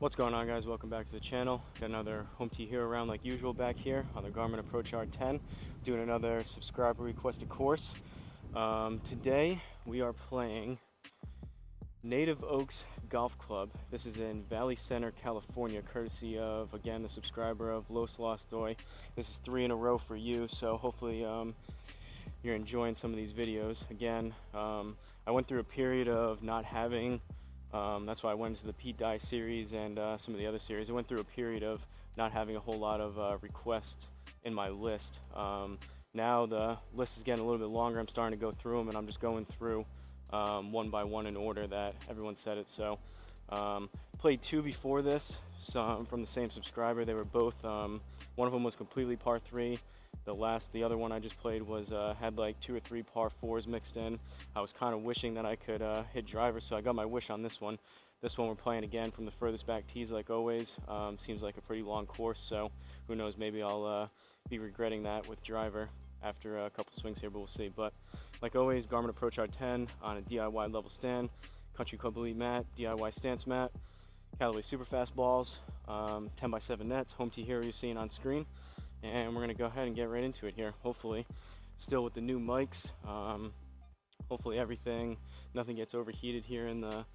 What's going on, guys? Welcome back to the channel. Got another home tee hero round like usual back here on the Garmin Approach R10, doing another subscriber requested course. Today we are playing Native Oaks Golf Club. This is in Valley Center, California, courtesy of, again, the subscriber of Los Lostoy. This is 3 in a row for you, so hopefully you're enjoying some of these videos. Again, I went through a period of not having that's why I went into the Pete Dye series and some of the other series. I went through a period of not having a whole lot of requests in my list. Now the list is getting a little bit longer. I'm starting to go through them, and I'm just going through one by one in order that everyone said it. So played 2 before this, some from the same subscriber. They were both, one of them was completely par 3. The other one I just played was had like 2 or 3 par 4s mixed in. I was kind of wishing that I could hit driver, so I got my wish on this one. This one we're playing again from the furthest back tees like always. Seems like a pretty long course, so who knows, maybe I'll be regretting that with driver after a couple swings here, but we'll see. But like always, Garmin Approach R10 on a DIY level stand, Country Club Elite mat, DIY stance mat, Callaway Superfast balls, 10x7 nets, home tee hero you're seeing on screen. And we're going to go ahead and get right into it here, hopefully. Still with the new mics. Hopefully nothing gets overheated here in the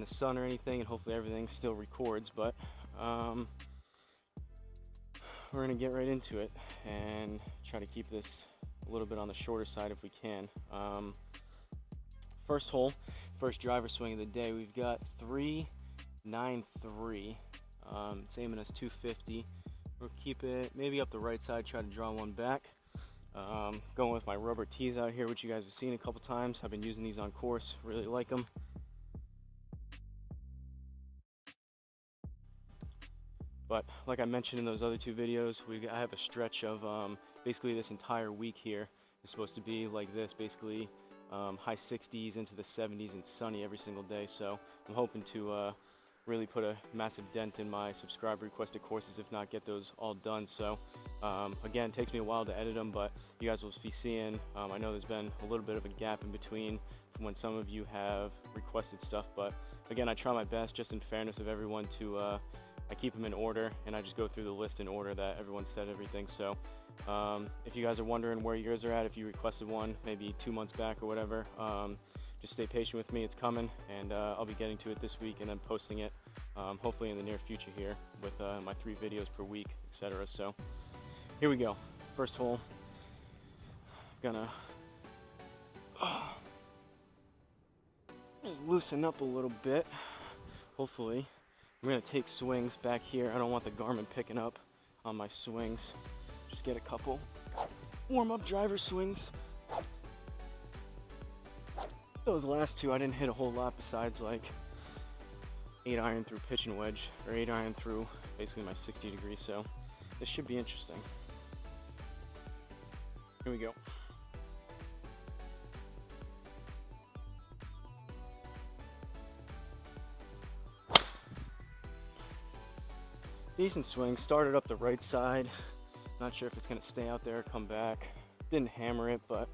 sun or anything, and hopefully everything still records. But we're going to get right into it and try to keep this a little bit on the shorter side if we can. First hole, first driver swing of the day. We've got 393. It's aiming us 250. We'll keep it maybe up the right side, try to draw one back. Going with my rubber tees out here, which you guys have seen a couple times. I've been using these on course, really like them. But like I mentioned in those other 2 videos, I have a stretch of basically this entire week here is supposed to be like this, basically high 60s into the 70s and sunny every single day. So I'm hoping to really put a massive dent in my subscriber requested courses, if not get those all done. So again, it takes me a while to edit them, but you guys will be seeing, I know there's been a little bit of a gap in between from when some of you have requested stuff, but again, I try my best, just in fairness of everyone, to I keep them in order, and I just go through the list in order that everyone said everything. So if you guys are wondering where yours are at, if you requested one maybe 2 months back or whatever, just stay patient with me, it's coming, and I'll be getting to it this week and then posting it hopefully in the near future here with my 3 videos per week, etc. So here we go. First hole. Gonna just loosen up a little bit. Hopefully we're gonna take swings back here. I don't want the Garmin picking up on my swings. Just get a couple warm-up driver swings. Those last 2 I didn't hit a whole lot besides like 8-iron through pitch and wedge, or 8-iron through basically my 60 degree, so this should be interesting. Here we go. Decent swing, started up the right side. Not sure if it's gonna stay out there or come back. Didn't hammer it, but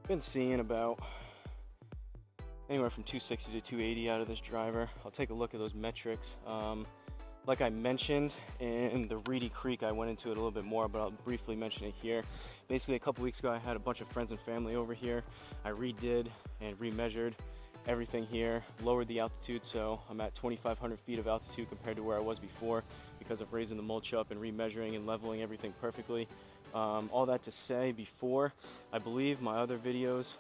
been seeing about anywhere from 260 to 280 out of this driver. I'll take a look at those metrics. Like I mentioned in the Reedy Creek, I went into it a little bit more, but I'll briefly mention it here. Basically, a couple weeks ago, I had a bunch of friends and family over here. I redid and remeasured everything here, lowered the altitude, so I'm at 2,500 feet of altitude compared to where I was before because of raising the mulch up and remeasuring and leveling everything perfectly. All that to say, before, I believe my other videos,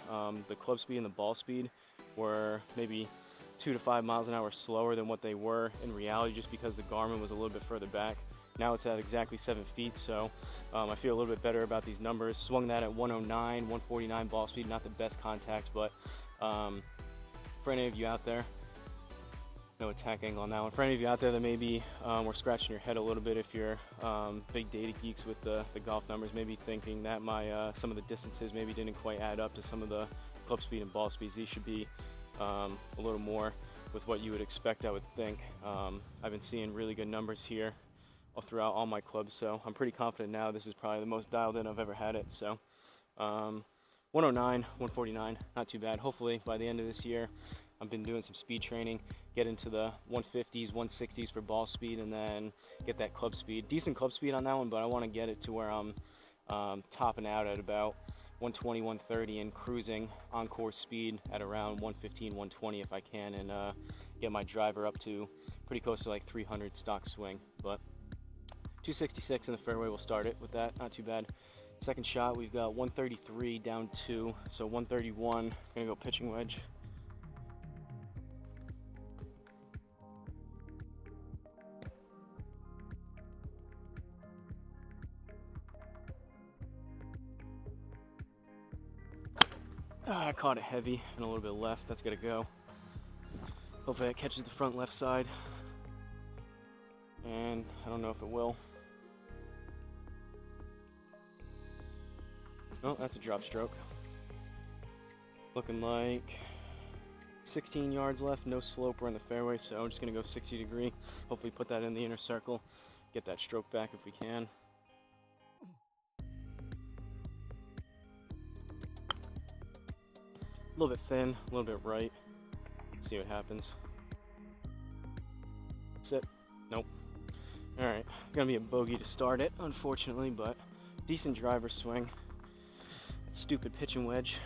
the club speed and the ball speed were maybe 2 to 5 miles an hour slower than what they were in reality, just because the Garmin was a little bit further back. Now it's at exactly 7 feet, so I feel a little bit better about these numbers. Swung that at 109, 149 ball speed, not the best contact, but for any of you out there, no attack angle on that one. For any of you out there that maybe were scratching your head a little bit if you're big data geeks with the golf numbers, maybe thinking that my some of the distances maybe didn't quite add up to some of the club speed and ball speeds. These should be a little more with what you would expect, I would think. I've been seeing really good numbers here all throughout all my clubs, so I'm pretty confident now this is probably the most dialed in I've ever had it. So 109, 149, not too bad. Hopefully by the end of this year, I've been doing some speed training, get into the 150s, 160s for ball speed, and then get that club speed. Decent club speed on that one, but I want to get it to where I'm topping out at about 120, 130 and cruising on course speed at around 115, 120 if I can, and get my driver up to pretty close to like 300 stock swing. But 266 in the fairway, we'll start it with that, not too bad. Second shot, we've got 133 down 2, so 131, gonna go pitching wedge. I caught it heavy and a little bit left, that's gotta go. Hopefully that catches the front left side, and I don't know if it will. Oh, that's a drop stroke. Looking like 16 yards left, no slope, we're in the fairway, so I'm just gonna go 60 degree. Hopefully put that in the inner circle, get that stroke back if we can. A little bit thin, a little bit right. See what happens. Sit. Nope. Alright, gonna be a bogey to start it, unfortunately, but decent driver swing. Stupid pitching wedge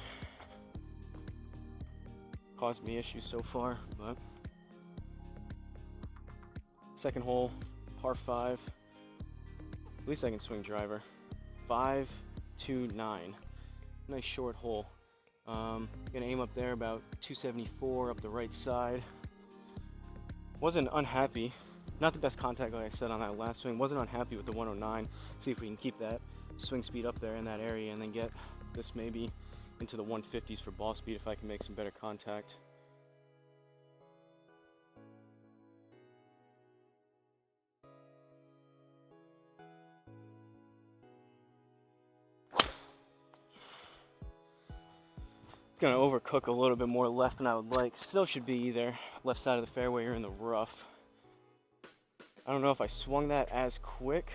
caused me issues so far, but second hole, par 5. At least I can swing driver. 5, 2, 9. Nice short hole. Gonna aim up there about 274 up the right side. Wasn't unhappy. Not the best contact, like I said, on that last swing. Wasn't unhappy with the 109. See if we can keep that swing speed up there in that area and then get this maybe into the 150s for ball speed if I can make some better contact. It's gonna overcook a little bit more left than I would like. Still should be either left side of the fairway or in the rough. I don't know if I swung that as quick.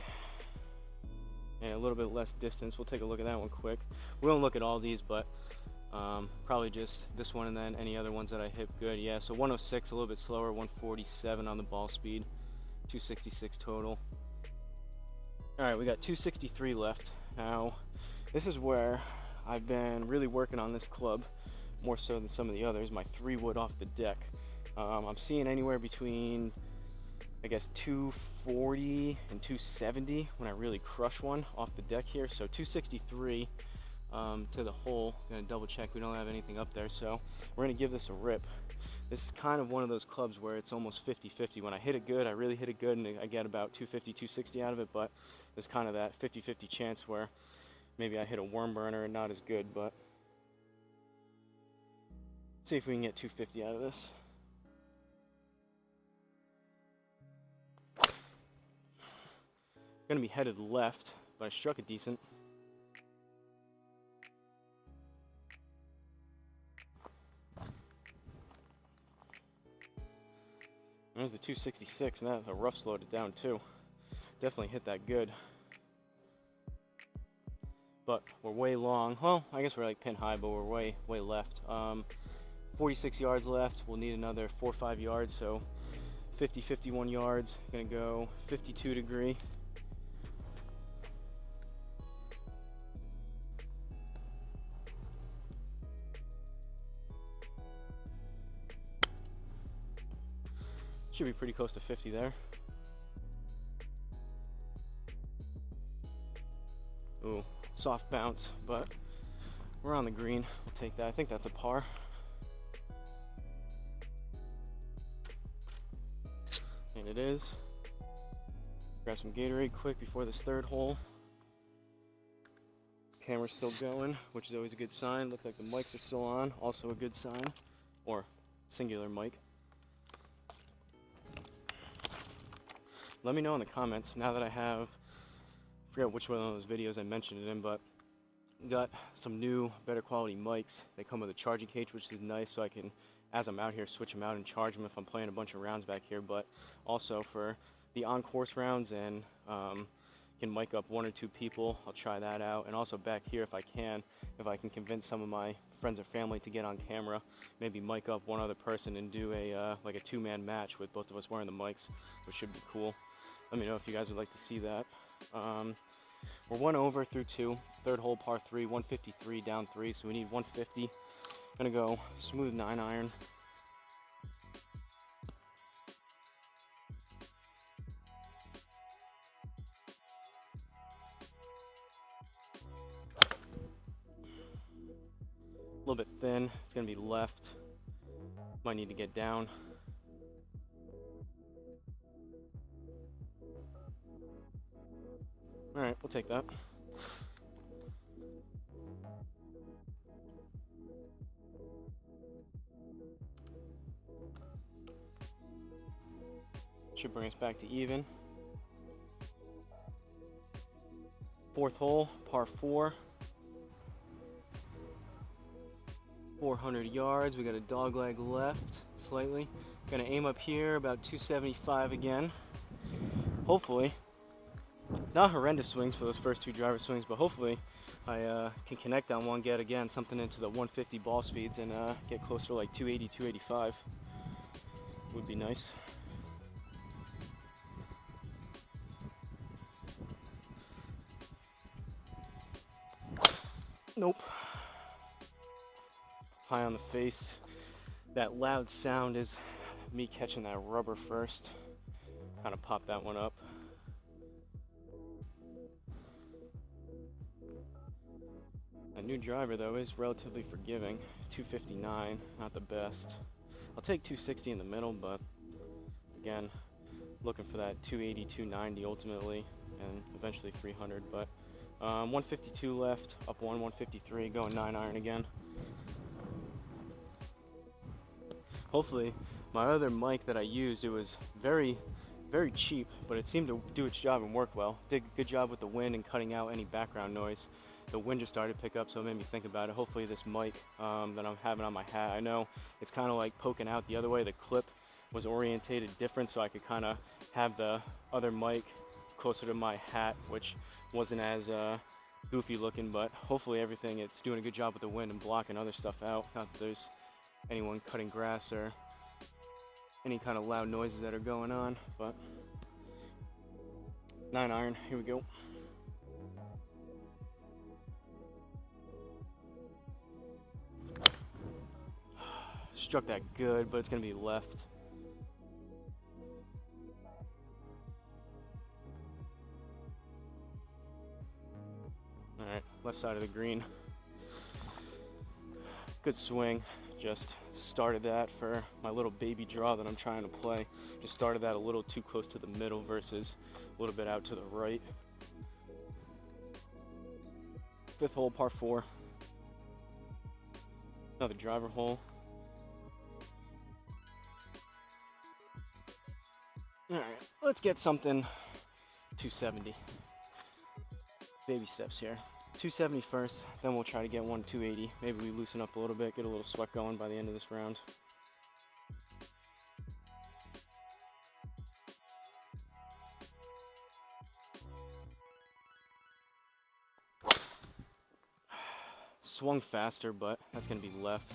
Yeah, a little bit less distance. We'll take a look at that one quick. We won't look at all these, but probably just this one and then any other ones that I hit good. Yeah, so 106, a little bit slower, 147 on the ball speed, 266 total. All right, we got 263 left. Now, this is where I've been really working on this club, more so than some of the others, my 3-wood off the deck. I'm seeing anywhere between, I guess, 240 and 270 when I really crush one off the deck here. So 263 to the hole. I'm gonna double check we don't have anything up there, so we're gonna give this a rip. This is kind of one of those clubs where it's almost 50-50. When I hit it good, I really hit it good and I get about 250, 260 out of it, but there's kind of that 50-50 chance where maybe I hit a worm burner and not as good, but see if we can get 250 out of this. Gonna be headed left, but I struck it decent. There's the 266, and that the rough slowed it down too. Definitely hit that good. But we're way long. Well, I guess we're like pin high, but we're way left. 46 yards left. We'll need another 4 or 5 yards, so 50, 51 yards. Gonna go 52 degree. Should be pretty close to 50 there. Ooh, soft bounce, but we're on the green. We'll take that. I think that's a par. And it is. Grab some Gatorade quick before this third hole. Camera's still going, which is always a good sign. Looks like the mics are still on, also a good sign. Or singular mic. Let me know in the comments now that I have, I forget which one of those videos I mentioned it in, but got some new, better quality mics. They come with a charging cage, which is nice, so I can, as I'm out here, switch them out and charge them if I'm playing a bunch of rounds back here, but also for the on-course rounds and can mic up 1 or 2 people, I'll try that out. And also back here, if I can convince some of my friends or family to get on camera, maybe mic up 1 other person and do a like a 2-man match with both of us wearing the mics, which should be cool. Let me know if you guys would like to see that. We're 1 over through 2, 3rd hole par 3, 153 down 3, so we need 150. Gonna go smooth 9-iron. A little bit thin, it's gonna be left. Might need to get down. All right, we'll take that. Should bring us back to even. 4th hole, par 4. 400 yards. We got a dog leg left, slightly. Gonna aim up here, about 275 again. Hopefully, not horrendous swings for those first 2 driver swings, but hopefully I can connect on one, get again something into the 150 ball speeds and get closer to like 280, 285. Would be nice. Nope. High on the face. That loud sound is me catching that rubber first. Kind of pop that one up. A new driver though is relatively forgiving. 259, not the best. I'll take 260 in the middle, but again, looking for that 280, 290 ultimately, and eventually 300. But 152 left, up 153, going 9-iron again. Hopefully, my other mic that I used, it was very cheap, but it seemed to do its job and work well. Did a good job with the wind and cutting out any background noise. The wind just started to pick up, so it made me think about it. Hopefully this mic that I'm having on my hat, I know it's kind of like poking out the other way. The clip was orientated different, so I could kind of have the other mic closer to my hat, which wasn't as goofy looking, but hopefully everything, it's doing a good job with the wind and blocking other stuff out. Not that there's anyone cutting grass or any kind of loud noises that are going on, but 9-iron, here we go. Struck that good, but it's gonna be left. All right, left side of the green. Good swing. Just started that for my little baby draw that I'm trying to play. Just started that a little too close to the middle versus a little bit out to the right. 5th hole, par 4. Another driver hole. All right, let's get something 270. Baby steps here. 270 first, then we'll try to get one 280. Maybe we loosen up a little bit, get a little sweat going by the end of this round. Swung faster, but that's gonna be left.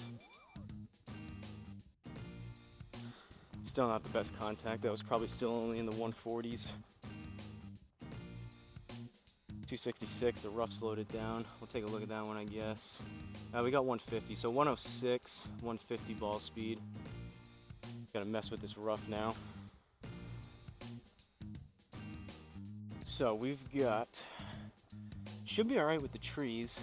Still not the best contact. That was probably still only in the 140s. 266, the rough slowed it down. We'll take a look at that one, I guess. We got 150, so 106, 150 ball speed. Gotta mess with this rough now. So we've got, should be all right with the trees.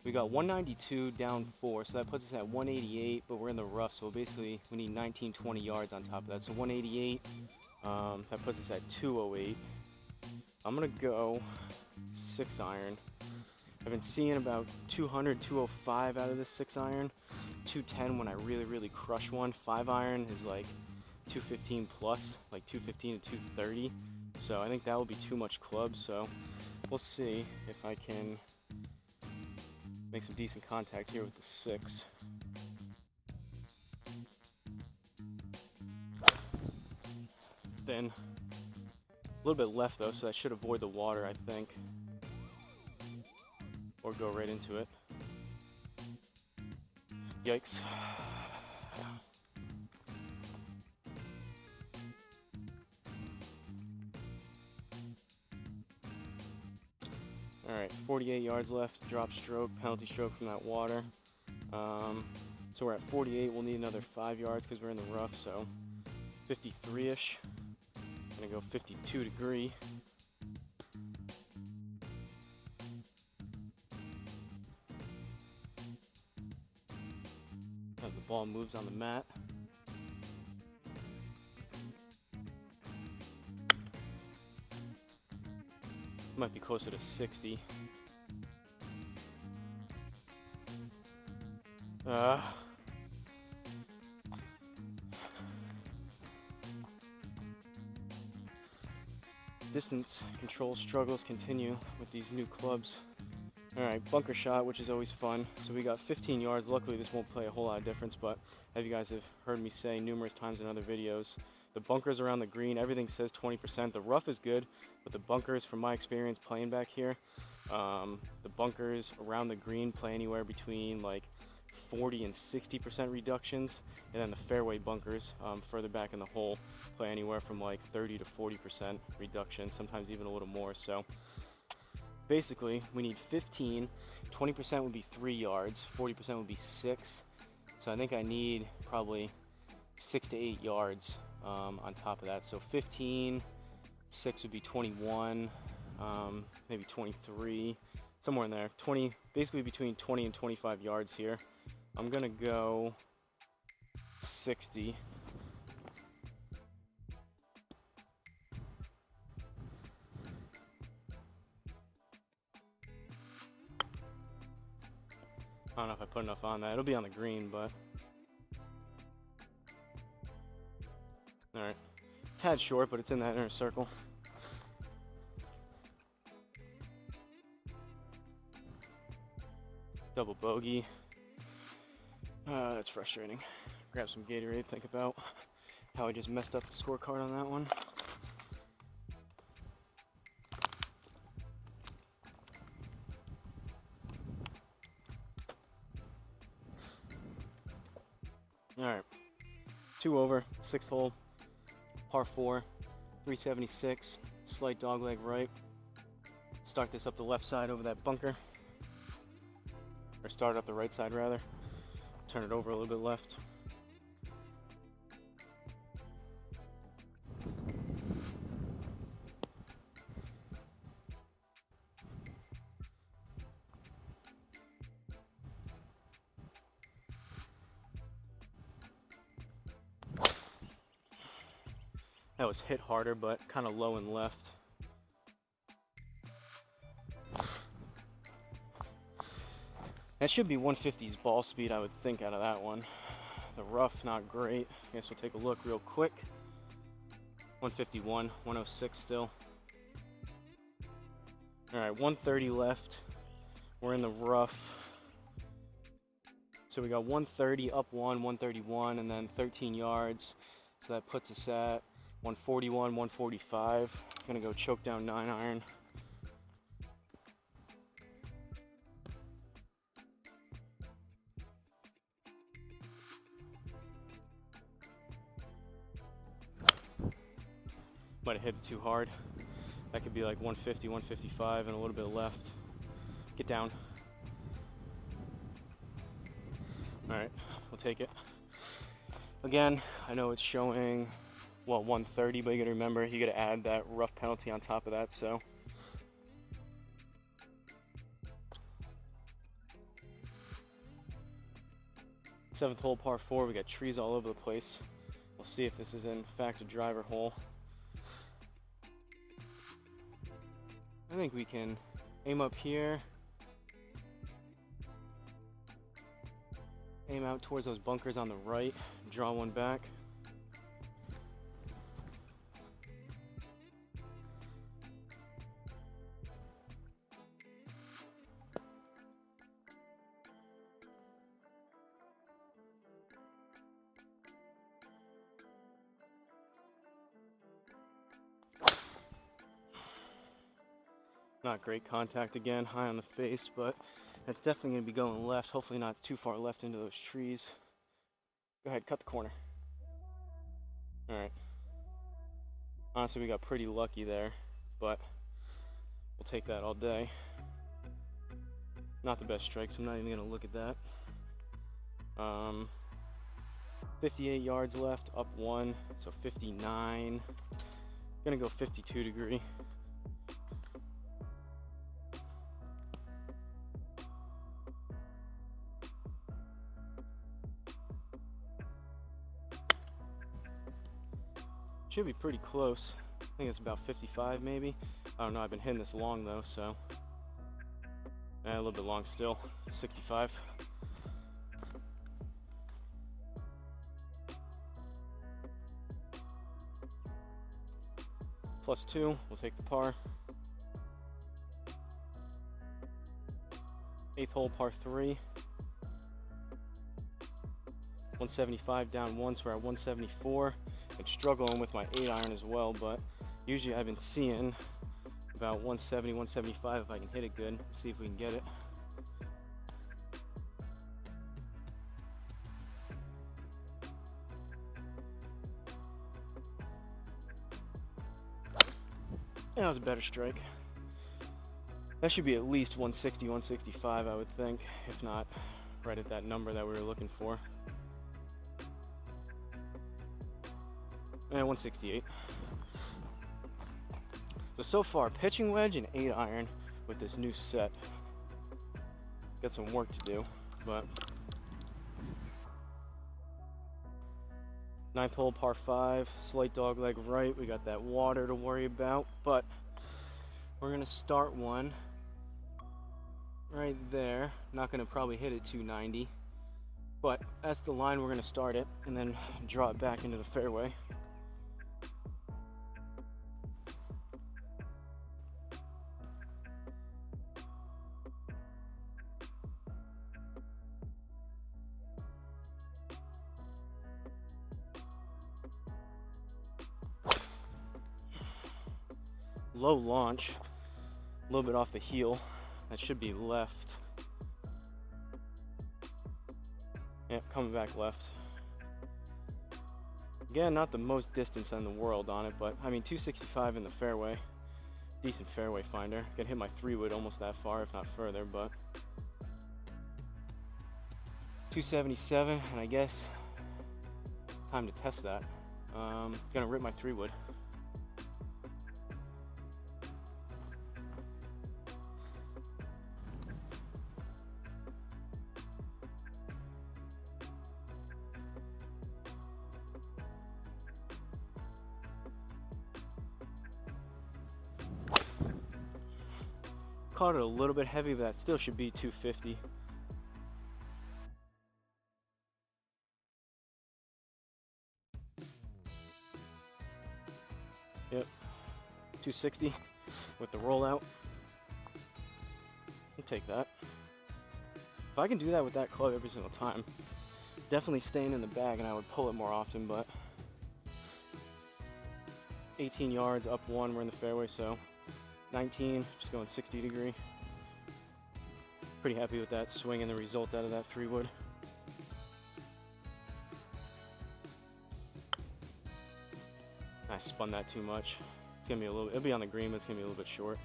We got 192 down 4, so that puts us at 188, but we're in the rough, so basically we need 19, 20 yards on top of that. So 188, that puts us at 208. I'm gonna go 6-iron. I've been seeing about 200, 205 out of this 6-iron. 210 when I really crush one. 5-iron is like 215 plus, like 215 to 230. So I think that will be too much club. So we'll see if I can make some decent contact here with the 6. Then A little bit left though, so that should avoid the water, I think. Or go right into it. Yikes. Alright, 48 yards left, drop stroke, penalty stroke from that water. So we're at 48, we'll need another 5 yards because we're in the rough, so 53-ish. Gonna go 52 degree. As the ball moves on the mat. Might be closer to 60. Distance control struggles continue with these new clubs. Alright, bunker shot, which is always fun. So we got 15 yards. Luckily this won't play a whole lot of difference, but as you guys have heard me say numerous times in other videos, the bunkers around the green, everything says 20%. The rough is good, but the bunkers, from my experience playing back here, the bunkers around the green play anywhere between like 40 and 60% reductions, and then the fairway bunkers further back in the hole play anywhere from like 30 to 40% reduction, sometimes even a little more. So basically we need 15, 20% would be 3 yards, 40% would be 6. So I think I need probably 6 to 8 yards on top of that. So 15, 6 would be 21, maybe 23, somewhere in there. 20, basically between 20 and 25 yards here. I'm gonna go 60. I don't know if I put enough on that. It'll be on the green, but all right. Tad short, but it's in that inner circle. Double bogey. That's frustrating. Grab some Gatorade, think about how I just messed up the scorecard on that one. Alright, 2 over, 6th hole, par 4, 376, slight dogleg right. Start this up the left side over that bunker, or start up the right side rather. Turn it over a little bit left. That was hit harder, but kind of low and left. That should be 150's ball speed, I would think, out of that one. The rough, not great. I guess we'll take a look real quick. 151, 106 still. All right, 130 left. We're in the rough. So we got 130 up 131, and then 13 yards. So that puts us at 141, 145. Gonna go choke down 9-iron. Might have hit it too hard. That could be like 150, 155, and a little bit left. Get down. All right, we'll take it. Again, I know it's showing, well, 130, but you gotta remember, you gotta add that rough penalty on top of that, so. Seventh hole, par 4, we got trees all over the place. We'll see if this is in fact a driver hole. I think we can aim up here, aim out towards those bunkers on the right, draw one back. Not great contact again, high on the face, but that's definitely going to be going left. Hopefully not too far left into those trees. Go ahead, cut the corner. All right. Honestly, we got pretty lucky there, but we'll take that all day. Not the best strike, so I'm not even going to look at that. 58 yards left, up 1, so 59. Gonna go 52 degree. Should be pretty close. I think it's about 55 maybe. I don't know, I've been hitting this long though, so. A little bit long still, 65. +2, we'll take the par. 8th hole, par 3. 175 down 1, so we're at 174. I'm struggling with my 8-iron as well, but usually I've been seeing about 170, 175 if I can hit it good. See if we can get it. That was a better strike. That should be at least 160, 165, I would think, if not right at that number that we were looking for. And 168. So far, pitching wedge and 8-iron with this new set. Got some work to do, but 9th hole, par 5, slight dog leg right. We got that water to worry about, but we're gonna start one right there. Not gonna probably hit it 290, but that's the line we're gonna start it, and then draw it back into the fairway. Low launch, a little bit off the heel. That should be left. Yep, coming back left. Again, not the most distance in the world on it, but I mean 265 in the fairway. Decent fairway finder. Can hit my 3-wood almost that far, if not further, but 277, and I guess time to test that. Gonna rip my 3-wood. Caught it a little bit heavy, but that still should be 250. Yep, 260 with the rollout. I'll take that. If I can do that with that club every single time, definitely staying in the bag, and I would pull it more often, but 18 yards, up 1, we're in the fairway, so 19, just going 60 degree. Pretty happy with that swing and the result out of that 3-wood. I spun that too much. It's gonna be a little, it'll be on the green, but it's gonna be a little bit short.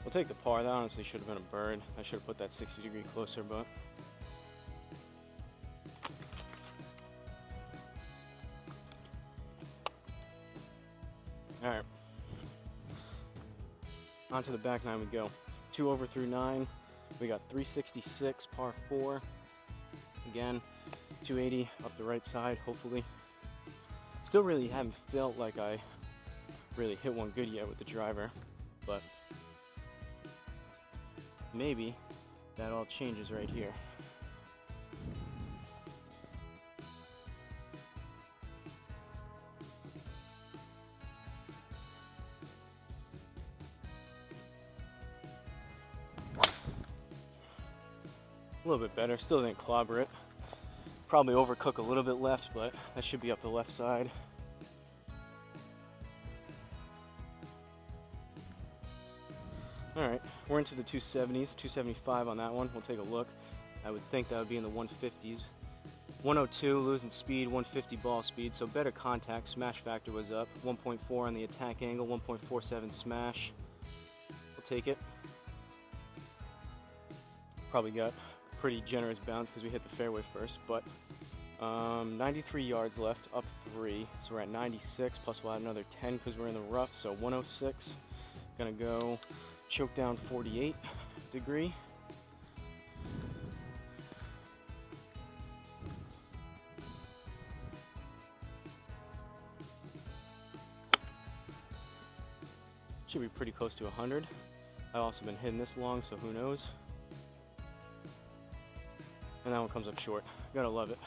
We'll take the par. That honestly should have been a bird. I should have put that 60 degree closer, but all right. On to the back nine we go. 2 over through 9. We got 366, par 4. Again, 280 up the right side, hopefully. Still really haven't felt like I really hit one good yet with the driver, but maybe that all changes right here. A little bit better. Still didn't clobber it. Probably overcook a little bit left, but that should be up the left side. Alright, we're into the 270s, 275 on that one. We'll take a look. I would think that would be in the 150s. 102 losing speed, 150 ball speed, so better contact. Smash factor was up. 1.4 on the attack angle, 1.47 smash. We'll take it. Probably got pretty generous bounce because we hit the fairway first, but 93 yards left, up 3, so we're at 96, plus we'll add another 10 because we're in the rough, so 106. Gonna go choke down 48 degree. Should be pretty close to 100. I've also been hitting this long, so who knows. And that one comes up short. Gotta love it.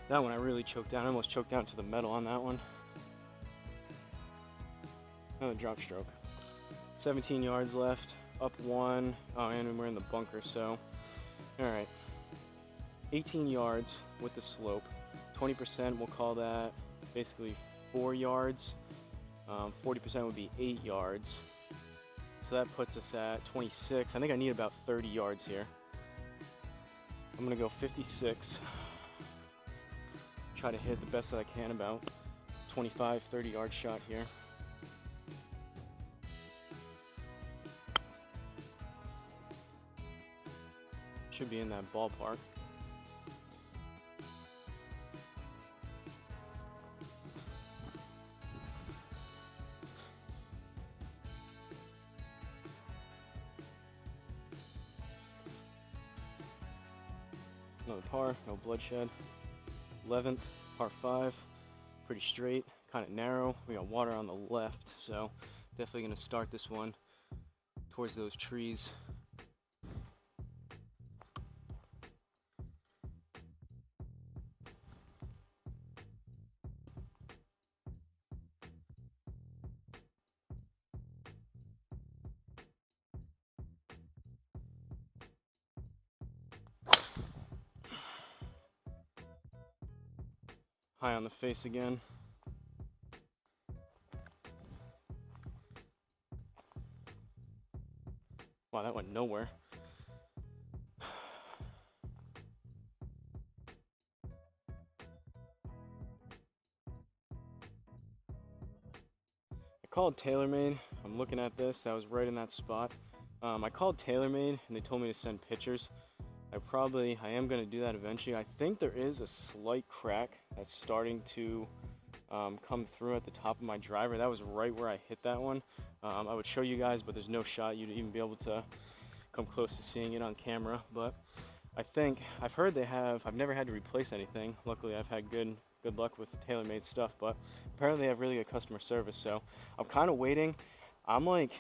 That one I really choked down. I almost choked down to the metal on that one. Another drop stroke. 17 yards left, up 1. Oh, and we're in the bunker, so. Alright. 18 yards with the slope. 20%, we'll call that basically 4 yards. 40% would be 8 yards. So that puts us at 26. I think I need about 30 yards here. I'm gonna go 56. Try to hit the best that I can, about 25, 30 yard shot here. Should be in that ballpark. Another par, no bloodshed. 11th, par 5, pretty straight, kind of narrow. We got water on the left, so definitely going to start this one towards those trees. High on the face again. Wow, that went nowhere. I called TaylorMade. I'm looking at this. That was right in that spot. I called TaylorMade and they told me to send pictures. I am going to do that eventually. I think there is a slight crack that's starting to come through at the top of my driver. That was right where I hit that one. I would show you guys, but there's no shot you'd even be able to come close to seeing it on camera. But I've heard I've never had to replace anything. Luckily, I've had good luck with TaylorMade stuff, but apparently they have really good customer service. So I'm kind of waiting. I'm like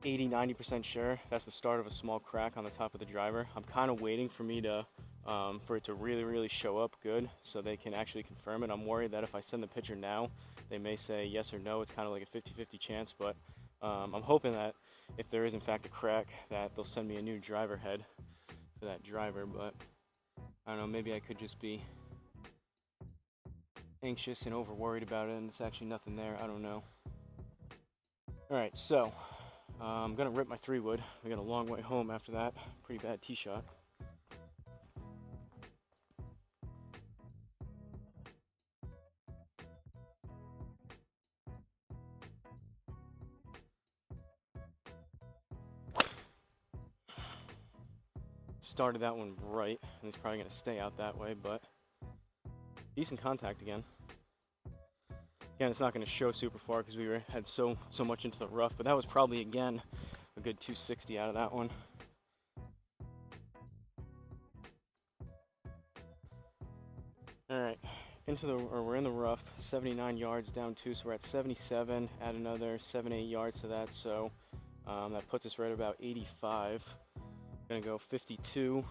80-90% sure that's the start of a small crack on the top of the driver. I'm kind of waiting for it to really show up good so they can actually confirm it. I'm worried that if I send the picture now, they may say yes or no. It's kind of like a 50-50 chance, but I'm hoping that if there is in fact a crack, that they'll send me a new driver head for that driver. But I don't know, maybe I could just be anxious and over worried about it and it's actually nothing there. I don't know. Alright, so I'm gonna rip my 3-wood. We got a long way home after that. Pretty bad tee shot. Started that one right, and it's probably gonna stay out that way, but decent contact again. Again, it's not gonna show super far because we had so much into the rough, but that was probably again a good 260 out of that one. All right, we're in the rough, 79 yards down 2, so we're at 77. Add another 7-8 yards to that, so that puts us right about 85. Gonna go 52.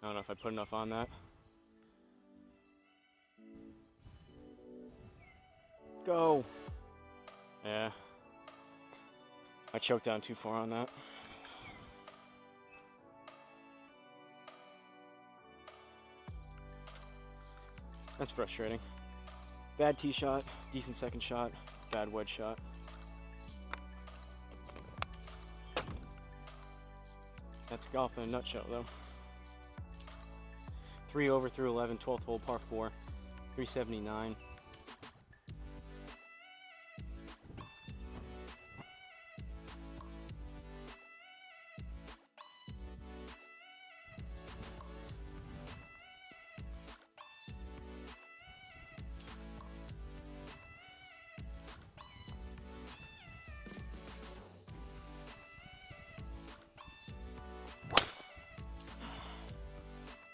I don't know if I put enough on that. Go! Yeah. I choked down too far on that. That's frustrating. Bad tee shot, decent second shot, bad wedge shot. That's golf in a nutshell though. 3 over through 11, 12th hole, par 4, 379.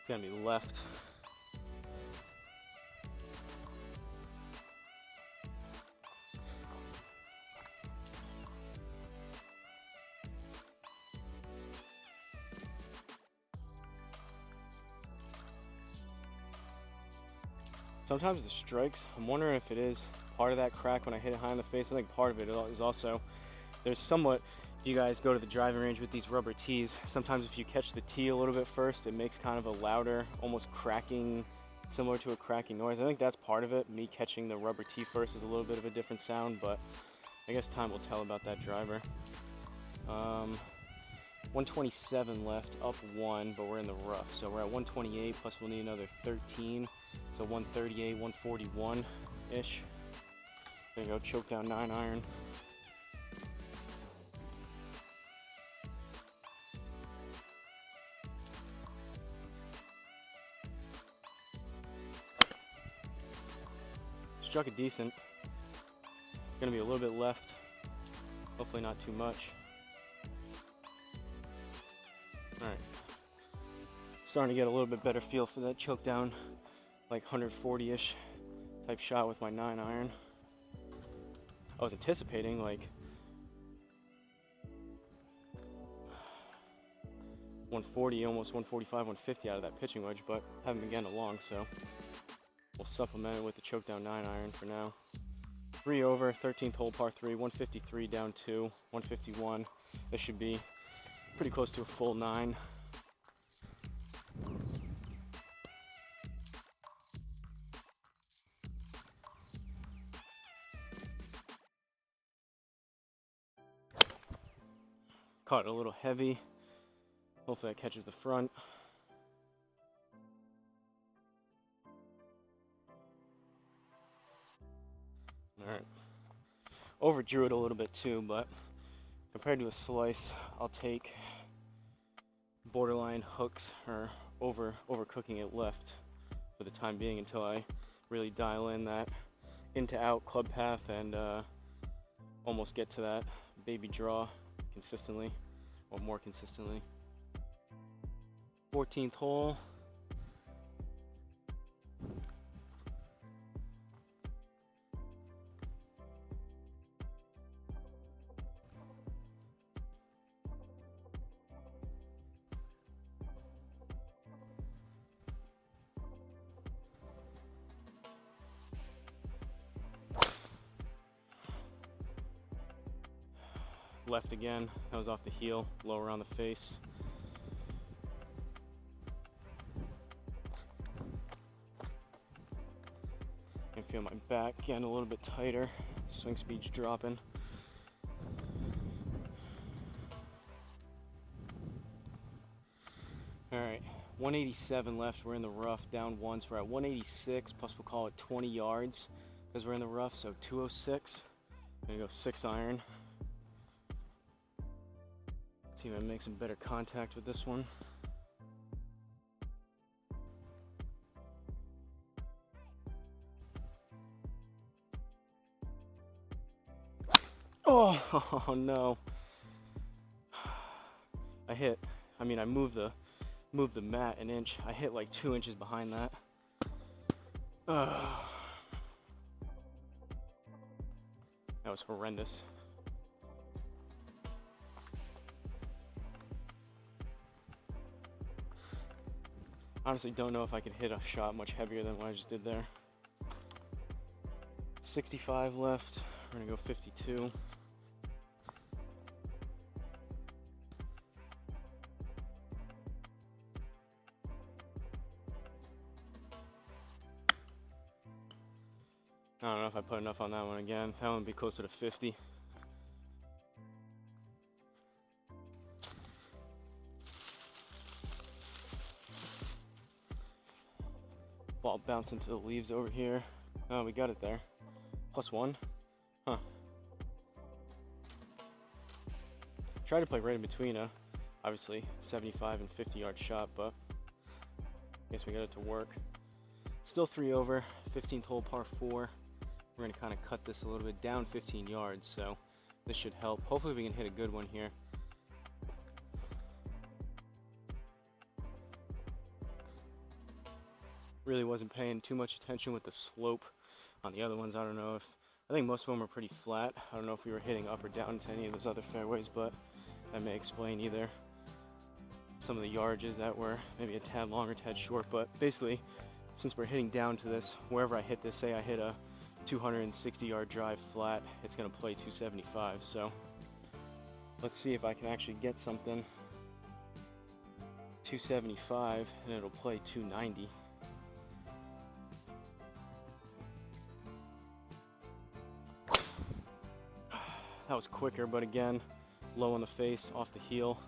It's gonna be left. Sometimes the strikes, I'm wondering if it is part of that crack when I hit it high in the face. I think part of it is also, there's somewhat, if you guys go to the driving range with these rubber tees, sometimes if you catch the tee a little bit first, it makes kind of a louder, almost cracking, similar to a cracking noise. I think that's part of it. Me catching the rubber tee first is a little bit of a different sound, but I guess time will tell about that driver. 127 left, up 1, but we're in the rough. So we're at 128, plus we'll need another 13. So 138, 141-ish. There you go, choke down 9 iron. Struck it decent. Gonna be a little bit left. Hopefully not too much. Alright. Starting to get a little bit better feel for that choke down, like 140-ish type shot with my 9 iron. I was anticipating like 140, almost 145, 150 out of that pitching wedge, but haven't been getting along, so we'll supplement it with the choke down 9 iron for now. 3 over, 13th hole, par 3, 153 down 2, 151. This should be pretty close to a full 9. Caught it a little heavy. Hopefully that catches the front. Alright. Overdrew it a little bit too, but compared to a slice, I'll take borderline hooks or overcooking it left for the time being until I really dial in that into out club path and almost get to that baby draw consistently or more consistently. 14th hole. Left again. That was off the heel, lower on the face. I can feel my back getting a little bit tighter. Swing speed's dropping. Alright, 187 left. We're in the rough, down 1, so we're at 186, plus we'll call it 20 yards because we're in the rough, so 206. I'm gonna go 6 iron. See if I make some better contact with this one. Oh no. I moved the mat an inch. I hit like 2 inches behind that. That was horrendous. Honestly don't know if I could hit a shot much heavier than what I just did there. 65 left. We're gonna go 52. I don't know if I put enough on that one again. That one would be closer to 50. Ball bounced into the leaves over here. Oh, we got it there. +1. Huh. Tried to play right in between obviously 75 and 50 yard shot, but I guess we got it to work. Still 3 over, 15th hole par 4. We're gonna kind of cut this a little bit down 15 yards, so this should help. Hopefully we can hit a good one here. Really wasn't paying too much attention with the slope on the other ones. I think most of them were pretty flat. I don't know if we were hitting up or down to any of those other fairways, but that may explain either some of the yardages that were maybe a tad long or tad short. But basically, since we're hitting down to this, wherever I hit this, say I hit a 260 yard drive flat, it's gonna play 275. So let's see if I can actually get something 275 and it'll play 290. That was quicker, but again, low on the face, off the heel.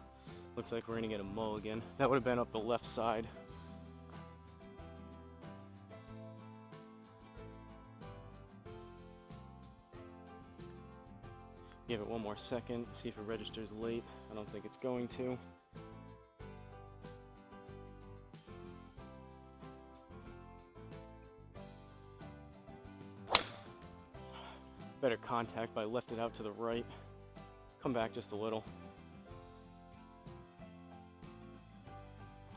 Looks like we're gonna get a mulligan. That would have been up the left side. Give it one more second, see if it registers late. I don't think it's going to. Better contact, but I left it out to the right. Come back just a little.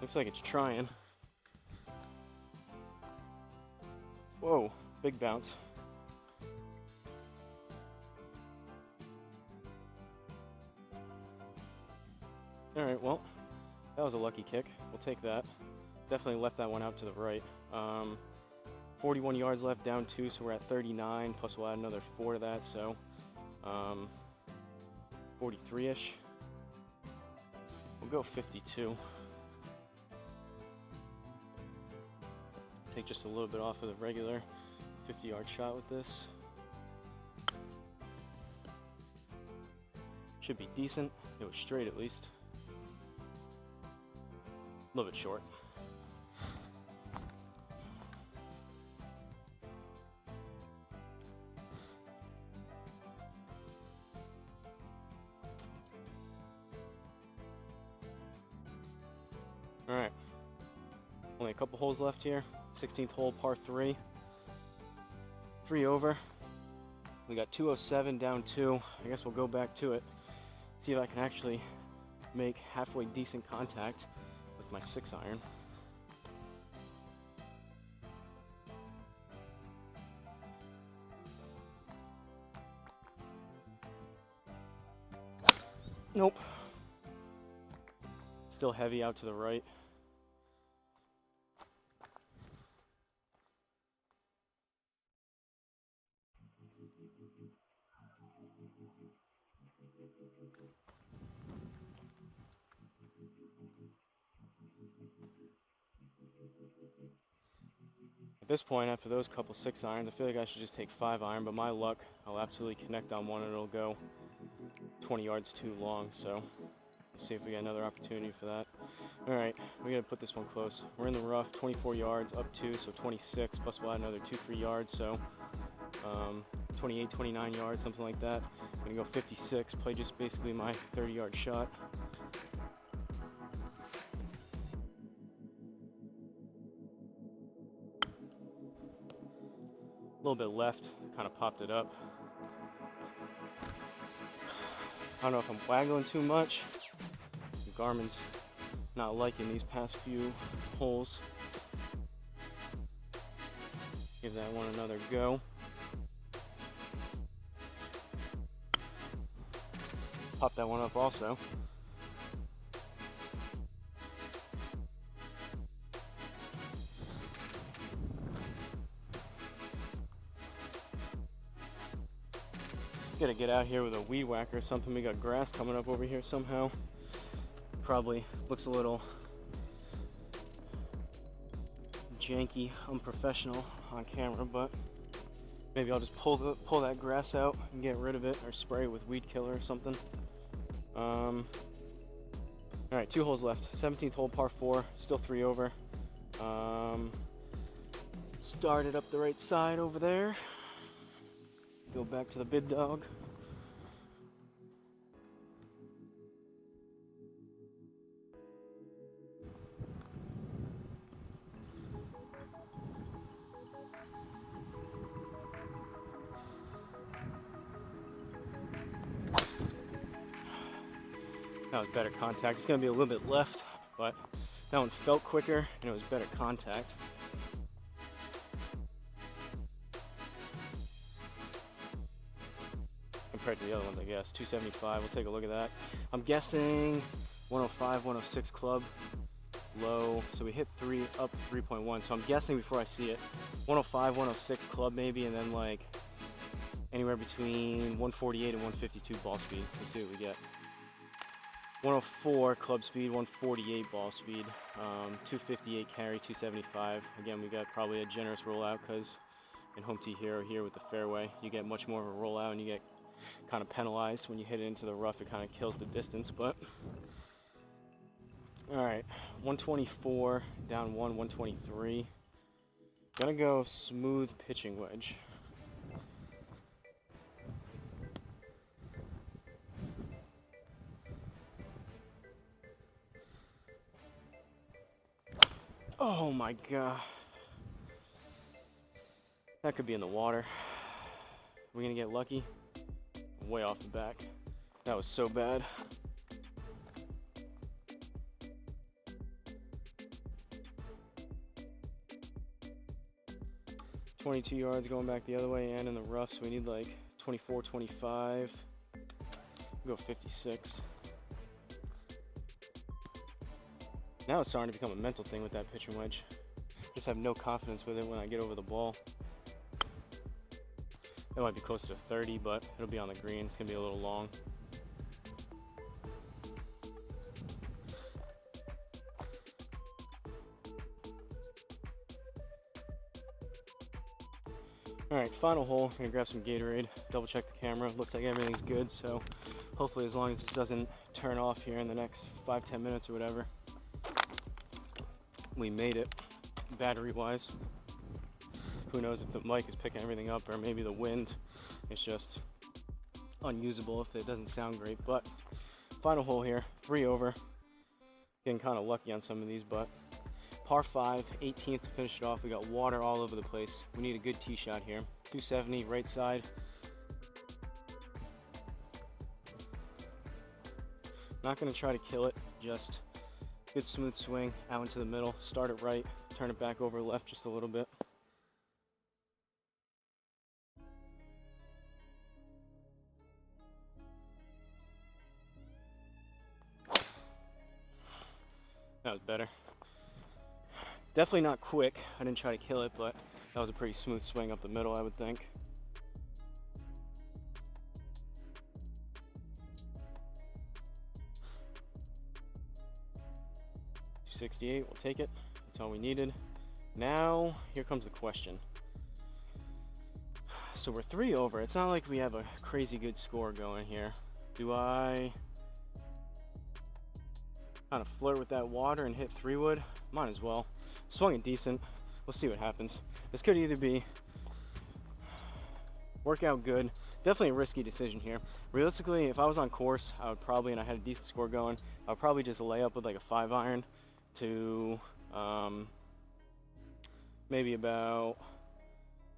Looks like it's trying. Whoa, big bounce. Alright, well, that was a lucky kick. We'll take that. Definitely left that one out to the right. 41 yards left, down 2, so we're at 39, plus we'll add another 4 to that, so 43-ish. We'll go 52. Take just a little bit off of the regular 50-yard shot with this. Should be decent. It was straight at least. A little bit short. All right, only a couple holes left here. 16th hole, par 3. 3 over. We got 207 down 2. I guess we'll go back to it. See if I can actually make halfway decent contact with my 6-iron. Nope. Still heavy out to the right. At this point, after those couple 6-irons, I feel like I should just take 5-iron, but my luck, I'll absolutely connect on one and it'll go 20 yards too long, so let's see if we get another opportunity for that. All right, we gotta put this one close. We're in the rough, 24 yards, up 2, so 26, plus we'll add another 2-3 yards, so 28, 29 yards, something like that. I'm gonna go 56, play just basically my 30-yard shot. A little bit left, kind of popped it up. I don't know if I'm waggling too much. Garmin's not liking these past few holes. Give that one another go. Pop that one up also. Gotta get out here with a weed whacker or something. We got grass coming up over here somehow. Probably looks a little janky, unprofessional on camera, but maybe I'll just pull that grass out and get rid of it, or spray it with weed killer or something. All right, 2 holes left. 17th hole, par 4, still 3 over. Started up the right side over there. Go back to the big dog. That was better contact. It's gonna be a little bit left, but that one felt quicker and it was better contact. Compared to the other ones, I guess. 275, we'll take a look at that. I'm guessing 105, 106 club, low. So we hit 3 up 3.1. So I'm guessing before I see it, 105, 106 club maybe, and then like anywhere between 148 and 152 ball speed. Let's see what we get. 104 club speed, 148 ball speed, 258 carry, 275. Again, we got probably a generous rollout because in Home Tee Hero here with the fairway, you get much more of a rollout and you get kind of penalized when you hit it into the rough. It kind of kills the distance, but all right, 124 down 123. Gonna go smooth pitching wedge. Oh my god. That could be in the water. Are we gonna get lucky? Way off the back. That was so bad. $22 yards going back the other way and in the rough, so we need like 24, 25. We'll go 56. Now it's starting to become a mental thing with that pitching wedge. Just have no confidence with it when I get over the ball. It might be closer to 30, but it'll be on the green. It's gonna be a little long. All right, final hole. I'm gonna grab some Gatorade, double check the camera. Looks like everything's good, so hopefully as long as this doesn't turn off here in the next 5-10 minutes or whatever, we made it battery-wise. Who knows if the mic is picking everything up or maybe the wind is just unusable if it doesn't sound great. But final hole here, 3 over. Getting kind of lucky on some of these, but par 5, 18th to finish it off. We got water all over the place. We need a good tee shot here. 270 right side. Not going to try to kill it, just good smooth swing out into the middle. Start it right, turn it back over left just a little bit. That was better. Definitely not quick. I didn't try to kill it, but that was a pretty smooth swing up the middle, I would think. .268, we'll take it. That's all we needed. Now, here comes the question. So we're 3 over. It's not like we have a crazy good score going here. Do I kind of flirt with that water and hit 3-wood? Might as well. Swung it decent. We'll see what happens. This could either be work out good. Definitely a risky decision here. Realistically, if I was on course, I would probably, and I had a decent score going, I would probably just lay up with like a 5-iron to maybe about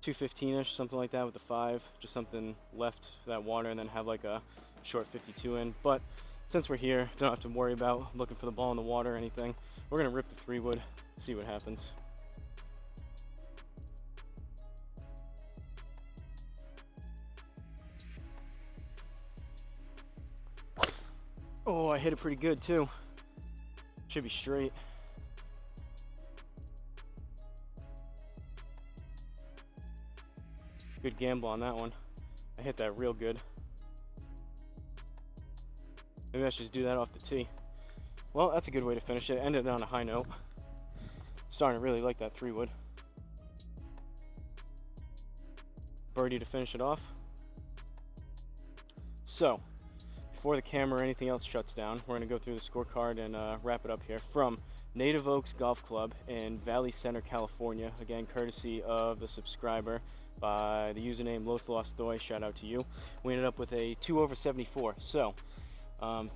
215-ish, something like that with the 5. Just something left for that water, and then have like a short 52 in. But since we're here, don't have to worry about looking for the ball in the water or anything. We're gonna rip the 3-wood, see what happens. Oh, I hit it pretty good too. Should be straight. Good gamble on that one. I hit that real good. Maybe I should just do that off the tee. Well, that's a good way to finish it. Ended on a high note. Starting to really like that 3-wood. Birdie to finish it off. So, before the camera or anything else shuts down, we're going to go through the scorecard and wrap it up here from Native Oaks Golf Club in Valley Center, California. Again, courtesy of the subscriber by the username Los Lost Thoy. Shout out to you. We ended up with a 2 over 74. So,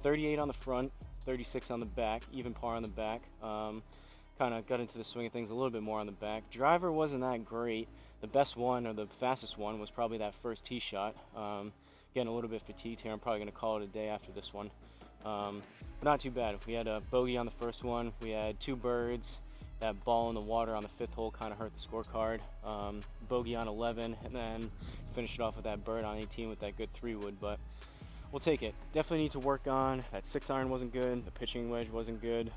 38 on the front, 36 on the back, even par on the back. Kind of got into the swing of things a little bit more on the back. Driver wasn't that great. The best one, or the fastest one, was probably that first tee shot. Getting a little bit fatigued here. I'm probably going to call it a day after this one. But not too bad. We had a bogey on the first one. We had 2 birds. That ball in the water on the 5th hole kind of hurt the scorecard. Bogey on 11, and then finished it off with that bird on 18 with that good 3-wood. But we'll take it. Definitely need to work on that 6-iron wasn't good. The pitching wedge wasn't good.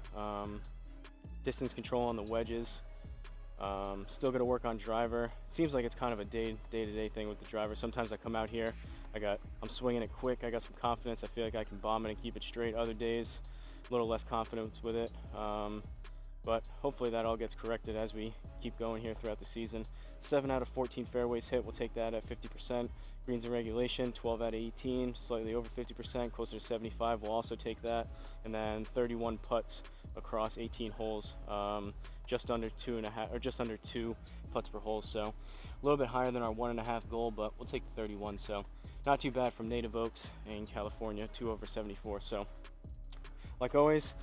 Distance control on the wedges. Still got to work on driver. Seems like it's kind of a day-to-day thing with the driver. Sometimes I come out here, I'm swinging it quick. I got some confidence. I feel like I can bomb it and keep it straight. Other days, a little less confidence with it. But hopefully that all gets corrected as we keep going here throughout the season. 7 out of 14 fairways hit. We'll take that at 50%. Greens in regulation, 12 out of 18, slightly over 50%, closer to 75. We'll also take that. And then 31 putts across 18 holes, just under 2.5, or just under 2 putts per hole. So a little bit higher than our 1.5 goal, but we'll take the 31. So not too bad from Native Oaks in California, 2 over 74. So like always,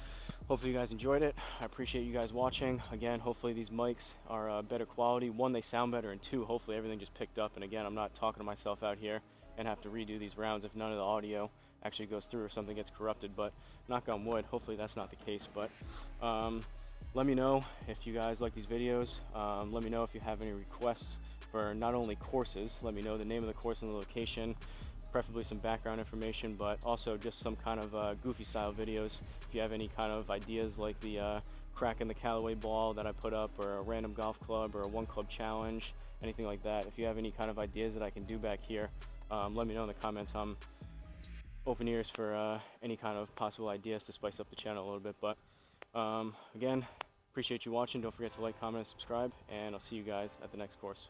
hopefully you guys enjoyed it. I appreciate you guys watching. Again, hopefully these mics are better quality. 1, they sound better, and 2, hopefully everything just picked up. And again, I'm not talking to myself out here and have to redo these rounds if none of the audio actually goes through or something gets corrupted. But knock on wood, hopefully that's not the case. But let me know if you guys like these videos. Let me know if you have any requests for not only courses. Let me know the name of the course and the location, preferably some background information, but also just some kind of goofy style videos. If you have any kind of ideas like the crack in the Callaway ball that I put up, or a random golf club, or a 1-club challenge, anything like that. If you have any kind of ideas that I can do back here, let me know in the comments. I'm open ears for any kind of possible ideas to spice up the channel a little bit. But again, appreciate you watching. Don't forget to like, comment, and subscribe, and I'll see you guys at the next course.